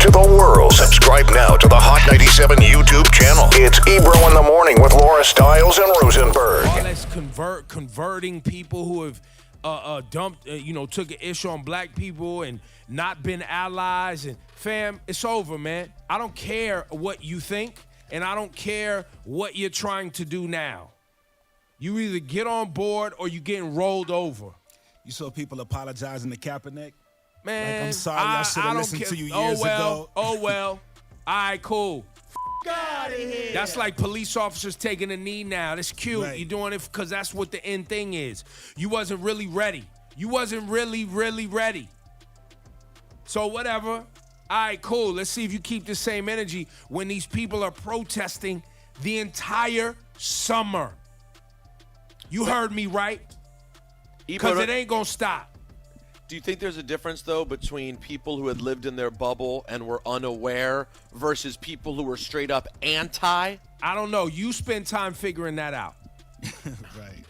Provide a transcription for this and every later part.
to the world. Subscribe now to the Hot 97 YouTube channel. It's Ebro in the Morning with Laura Stylez and Rosenberg. All that's converting people who have took an issue on black people and not been allies. And fam, it's over, man. I don't care what you think, and I don't care what you're trying to do now. You either get on board or you're getting rolled over. You saw people apologizing to Kaepernick? Man, like, I'm sorry, I should have listened to you years ago. ago. Oh, well. All right, cool. Out of here. That's like police officers taking a knee now. That's cute. Right. You're doing it because that's what the end thing is. You wasn't really ready. You wasn't really ready. So whatever. All right, cool. Let's see if you keep the same energy when these people are protesting the entire summer. You heard me right? Because it ain't going to stop. Do you think there's a difference, though, between people who had lived in their bubble and were unaware versus people who were straight up anti? I don't know. You spend time figuring that out. Right.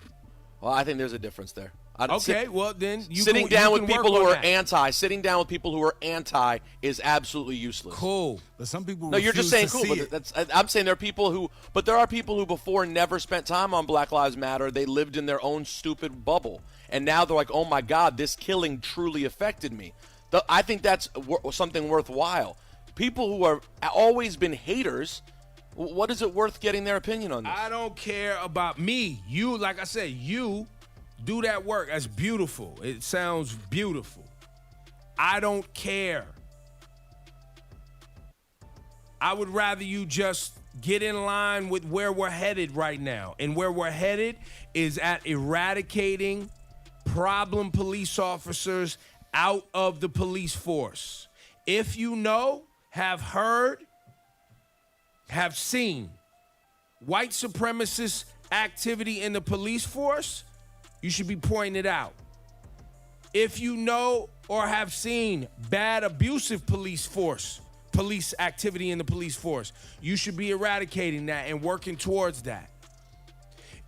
Well, I think there's a difference there. Well, then you sitting down with people who are anti. sitting down with people who are anti is absolutely useless. Cool. But some people No, you're just saying cool, but but I'm saying there are people who, but there are people who before never spent time on Black Lives Matter. They lived in their own stupid bubble. And now they're like, oh my God, this killing truly affected me. I think that's something worthwhile. People who are always been haters, what is it worth getting their opinion on this? I don't care about me. You, like I said, you do that work. That's beautiful. It sounds beautiful. I don't care. I would rather you just get in line with where we're headed right now. And where we're headed is at eradicating problem police officers out of the police force. If you know, have heard, have seen white supremacist activity in the police force, you should be pointing it out. If you know or have seen bad abusive police activity in the police force, you should be eradicating that and working towards that.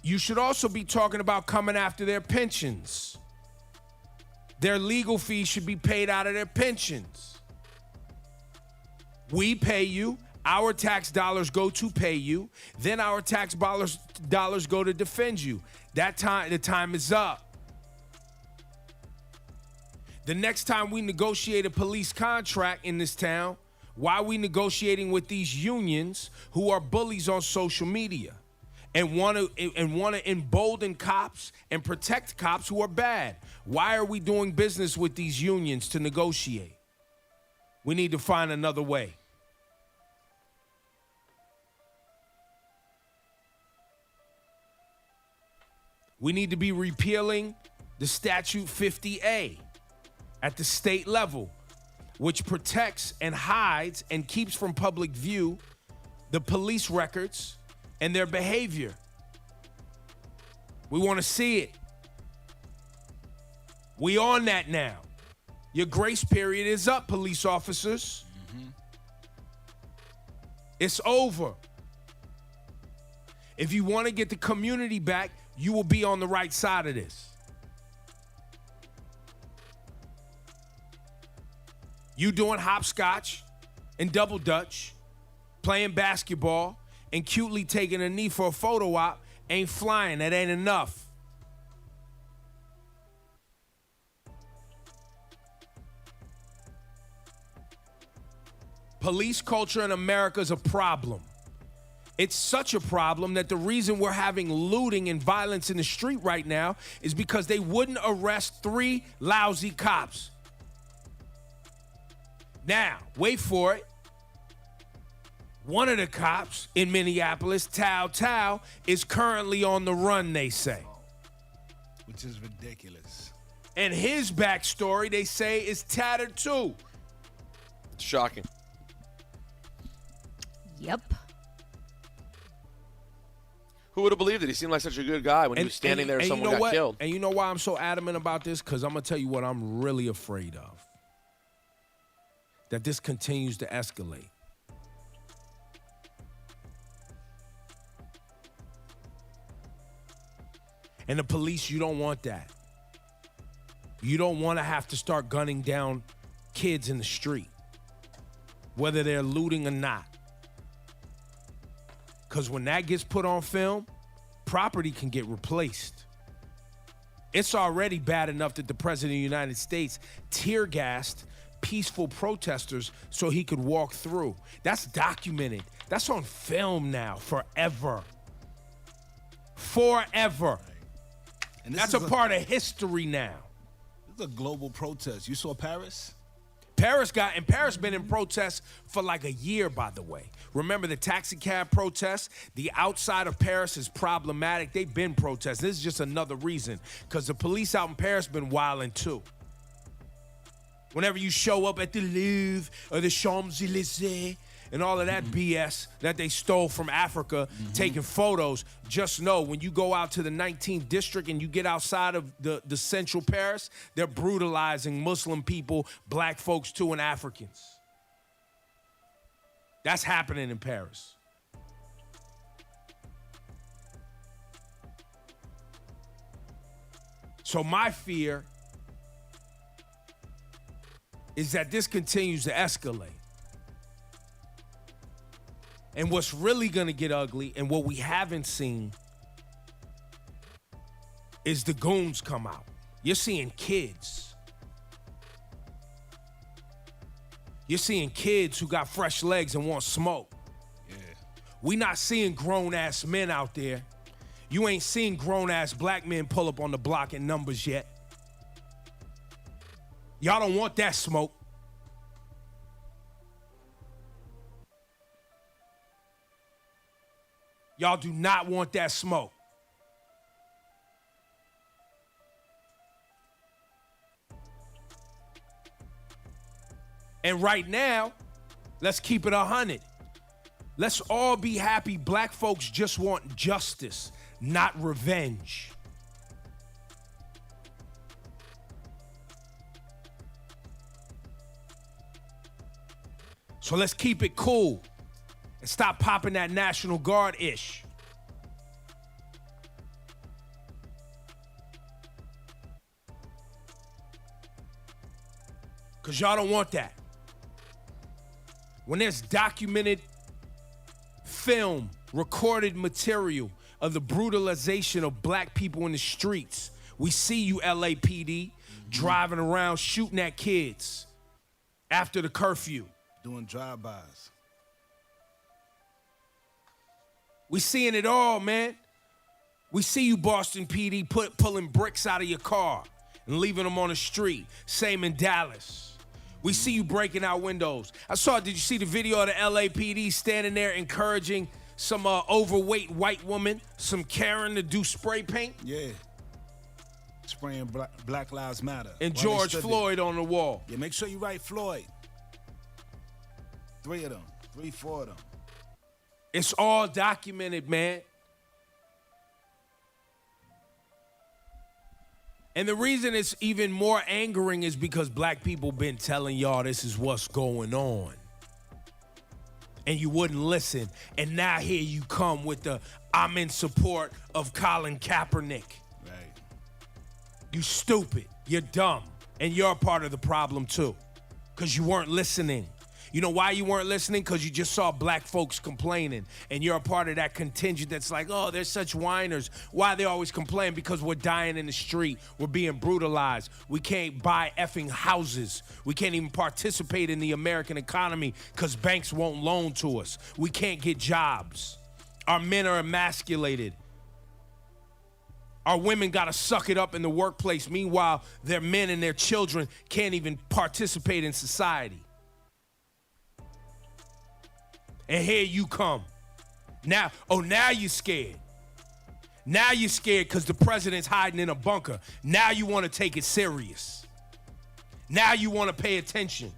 You should also be talking about coming after their pensions. Their legal fees should be paid out of their pensions. We pay you. Our tax dollars go to pay you. Then our tax dollars go to defend you. The time is up. The next time we negotiate a police contract in this town, why are we negotiating with these unions who are bullies on social media? And want to embolden cops and protect cops who are bad. Why are we doing business with these unions to negotiate? We need to find another way. We need to be repealing the Statute 50A at the state level, which protects and hides and keeps from public view the police records and their behavior. We want to see it. We on that now. Your grace period is up, police officers. Mm-hmm. It's over. If you want to get the community back, you will be on the right side of this. You doing hopscotch and double dutch, playing basketball, and cutely taking a knee for a photo op ain't flying. That ain't enough. Police culture in America is a problem. It's such a problem that the reason we're having looting and violence in the street right now is because they wouldn't arrest 3 lousy cops. Now, wait for it. One of the cops in Minneapolis, Tao, is currently on the run, they say. Which is ridiculous. And his backstory, they say, is tattered too. It's shocking. Yep. Who would have believed it? He seemed like such a good guy when he was standing there and someone got killed. And you know why I'm so adamant about this? Because I'm going to tell you what I'm really afraid of. That this continues to escalate. And the police, you don't want that. You don't want to have to start gunning down kids in the street. whether they're looting or not. Because when that gets put on film, property can get replaced. It's already bad enough that the President of the United States tear-gassed peaceful protesters so he could walk through. That's documented. That's on film now, forever. Forever. And that's a part of history now. This is a global protest. You saw Paris? Paris been in protest for like a year, by the way. Remember the taxi cab protests? The outside of Paris is problematic. They've been protesting. This is just another reason, because the police out in Paris been wilding too. Whenever you show up at the Louvre or the Champs-Élysées and all of that BS that they stole from Africa, taking photos, just know when you go out to the 19th district and you get outside of the central Paris, they're brutalizing Muslim people, black folks too, and Africans. That's happening in Paris. So my fear is that this continues to escalate. And what's really gonna get ugly, and what we haven't seen, is the goons come out. You're seeing kids. You're seeing kids who got fresh legs and want smoke. Yeah. We not seeing grown-ass men out there. You ain't seen grown-ass black men pull up on the block in numbers yet. Y'all don't want that smoke. Y'all do not want that smoke. And right now, let's keep it 100. Let's all be happy black folks just want justice, not revenge. So let's keep it cool and stop popping that National Guard-ish. Because y'all don't want that. When there's documented film, recorded material of the brutalization of black people in the streets, we see you, LAPD, driving around shooting at kids after the curfew. Doing drive-bys. We seeing it all, man. We see you, Boston PD, pulling bricks out of your car and leaving them on the street. Same in Dallas. We see you breaking out windows. Did you see the video of the LAPD standing there encouraging some overweight white woman, some Karen, to do spray paint? Yeah. Spraying Black Lives Matter. And George Floyd on the wall. Yeah, make sure you write Floyd. 3 of them. 3, 4 of them. It's all documented, man. And the reason it's even more angering is because black people been telling y'all this is what's going on. And you wouldn't listen. And now here you come with the I'm in support of Colin Kaepernick. Right. You stupid. You're dumb. And you're a part of the problem too. Because you weren't listening. You know why you weren't listening? Because you just saw black folks complaining. And you're a part of that contingent that's like, oh, they're such whiners. Why they always complain? Because we're dying in the street. We're being brutalized. We can't buy effing houses. We can't even participate in the American economy because banks won't loan to us. We can't get jobs. Our men are emasculated. Our women got to suck it up in the workplace. Meanwhile, their men and their children can't even participate in society. And here you come. Now you're scared. Now you're scared because the president's hiding in a bunker. Now you want to take it serious. Now you want to pay attention.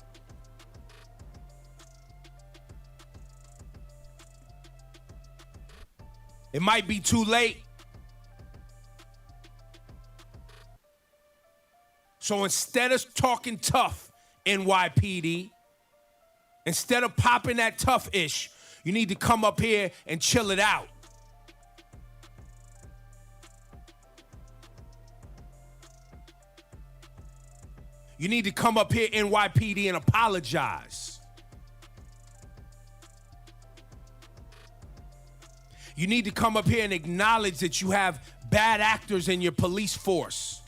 It might be too late. So instead of talking tough, NYPD, instead of popping that tough-ish, you need to come up here and chill it out. You need to come up here, NYPD, and apologize. You need to come up here and acknowledge that you have bad actors in your police force.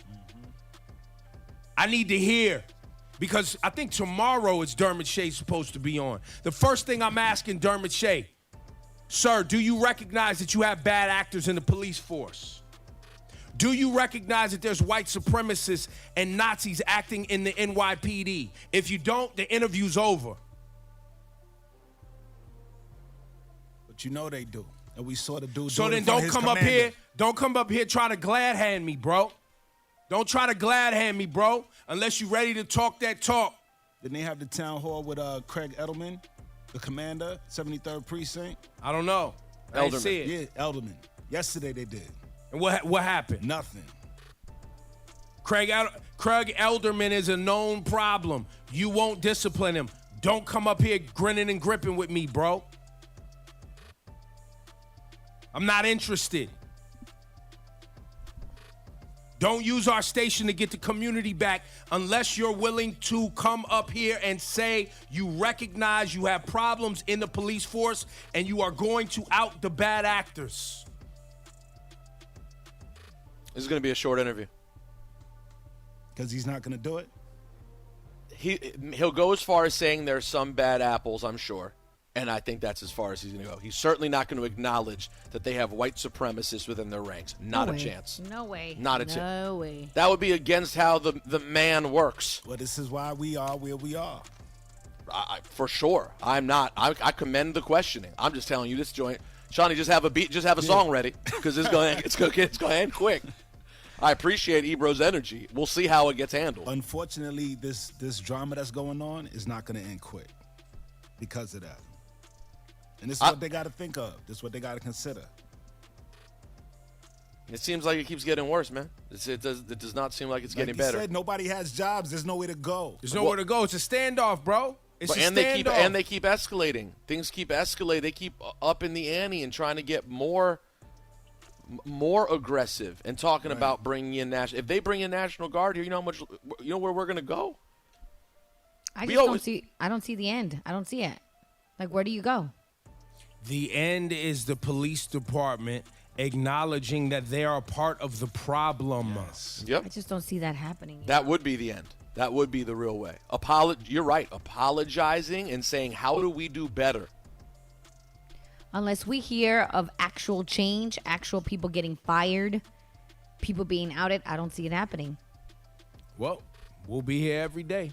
I need to hear, because I think tomorrow is Dermot Shea supposed to be on. The first thing I'm asking Dermot Shea, sir, do you recognize that you have bad actors in the police force? Do you recognize that there's white supremacists and Nazis acting in the NYPD? If you don't, the interview's over. But you know they do. And we saw the dude So do it then in front of his don't come up here trying to glad hand me, bro. Don't try to glad hand me, bro, unless you're ready to talk that talk. Didn't they have the town hall with Craig Edelman, the commander, 73rd Precinct? I don't know. I didn't Elderman. see it. Yeah, Edelman. Yesterday they did. And what happened? Nothing. Craig Elderman is a known problem. You won't discipline him. Don't come up here grinning and gripping with me, bro. I'm not interested. Don't use our station to get the community back unless you're willing to come up here and say you recognize you have problems in the police force and you are going to out the bad actors. This is going to be a short interview. Because he's not going to do it? He'll go as far as saying there's some bad apples, I'm sure. And I think that's as far as he's going to go. He's certainly not going to acknowledge that they have white supremacists within their ranks. Not a chance. No way. Not a chance. No way. That would be against how the man works. Well, this is why we are where we are. For sure. I'm not. I commend the questioning. I'm just telling you this joint. Shawnee, just have a beat. Just have a song ready because it's going to end quick. I appreciate Ebro's energy. We'll see how it gets handled. Unfortunately, this drama that's going on is not going to end quick because of that. And this is what they got to think of. This is what they got to consider. It seems like it keeps getting worse, man. It does not seem like it's getting better. Like you said, nobody has jobs. There's nowhere to go. There's nowhere to go. It's a standoff, bro. It's a standoff. They keep escalating. Things keep escalating. They keep up in the ante and trying to get more aggressive and talking about bringing in national. If they bring in National Guard here, you know where we're gonna go. I don't see the end. I don't see it. Like, where do you go? The end is the police department acknowledging that they are part of the problem. Yes. Yep. I just don't see that happening. That would be the end. That would be the real way. You're right. Apologizing and saying, how do we do better? Unless we hear of actual change, actual people getting fired, people being outed, I don't see it happening. Well, we'll be here every day.